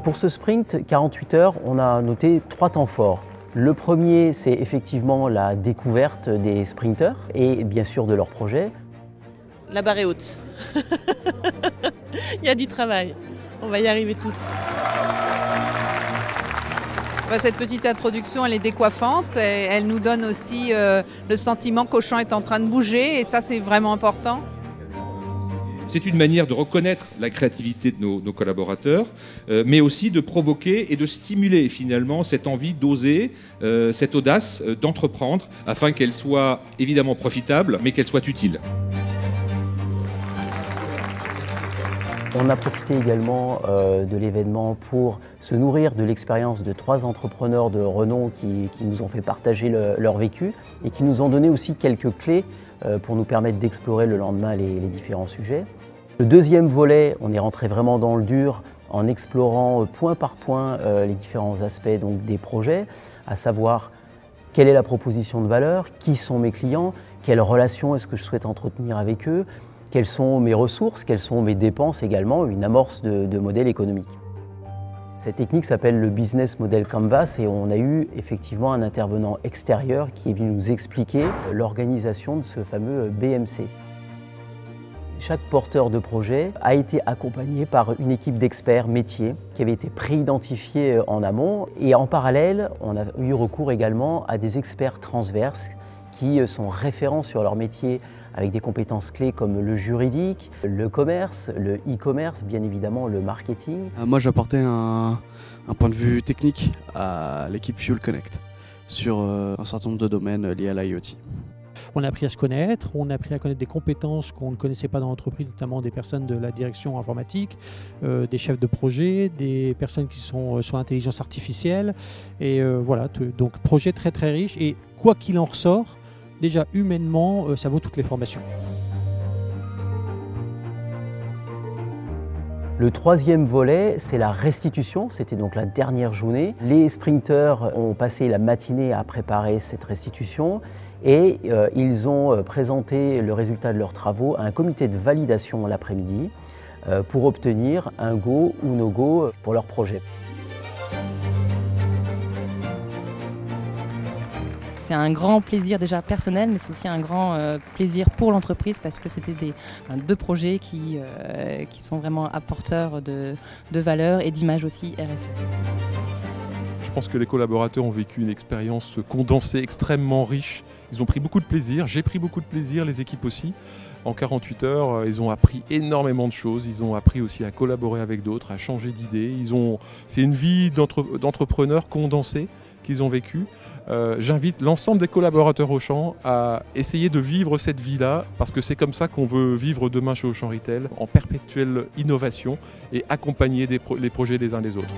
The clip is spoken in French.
Pour ce sprint 48 heures, on a noté 3 temps forts. Le premier, c'est effectivement la découverte des sprinters et bien sûr de leurs projets. La barre est haute. Il y a du travail. On va y arriver tous. Cette petite introduction, elle est décoiffante. Et elle nous donne aussi le sentiment qu'Auchan est en train de bouger. Et ça, c'est vraiment important. C'est une manière de reconnaître la créativité de nos collaborateurs, mais aussi de provoquer et de stimuler finalement cette envie d'oser, cette audace d'entreprendre, afin qu'elle soit évidemment profitable, mais qu'elle soit utile. On a profité également de l'événement pour se nourrir de l'expérience de 3 entrepreneurs de renom qui nous ont fait partager leur vécu et qui nous ont donné aussi quelques clés pour nous permettre d'explorer le lendemain les différents sujets. Le deuxième volet, on est rentré vraiment dans le dur en explorant point par point les différents aspects donc, des projets, à savoir quelle est la proposition de valeur, qui sont mes clients, quelles relations est-ce que je souhaite entretenir avec eux, quelles sont mes ressources, quelles sont mes dépenses également, une amorce de modèle économique. Cette technique s'appelle le Business Model Canvas et on a eu effectivement un intervenant extérieur qui est venu nous expliquer l'organisation de ce fameux BMC. Chaque porteur de projet a été accompagné par une équipe d'experts métiers qui avait été préidentifiée en amont et en parallèle, on a eu recours également à des experts transverses qui sont référents sur leur métier avec des compétences clés comme le juridique, le commerce, le e-commerce, bien évidemment le marketing. Moi j'apportais un point de vue technique à l'équipe Fuel Connect sur un certain nombre de domaines liés à l'IoT. On a appris à se connaître, on a appris à connaître des compétences qu'on ne connaissait pas dans l'entreprise, notamment des personnes de la direction informatique, des chefs de projet, des personnes qui sont sur l'intelligence artificielle. Et voilà, donc projet très très riche et quoi qu'il en ressort, déjà humainement, ça vaut toutes les formations. Le troisième volet, c'est la restitution. C'était donc la dernière journée. Les sprinters ont passé la matinée à préparer cette restitution et ils ont présenté le résultat de leurs travaux à un comité de validation l'après-midi pour obtenir un go ou no go pour leur projet. C'est un grand plaisir déjà personnel, mais c'est aussi un grand plaisir pour l'entreprise parce que c'était 2 projets qui sont vraiment apporteurs de valeur et d'image aussi RSE. Je pense que les collaborateurs ont vécu une expérience condensée extrêmement riche. Ils ont pris beaucoup de plaisir, j'ai pris beaucoup de plaisir, les équipes aussi. En 48 heures, ils ont appris énormément de choses. Ils ont appris aussi à collaborer avec d'autres, à changer d'idées. C'est une vie d'entrepreneur condensée qu'ils ont vécue. J'invite l'ensemble des collaborateurs Auchan à essayer de vivre cette vie-là parce que c'est comme ça qu'on veut vivre demain chez Auchan Retail, en perpétuelle innovation et accompagner les projets les uns des autres.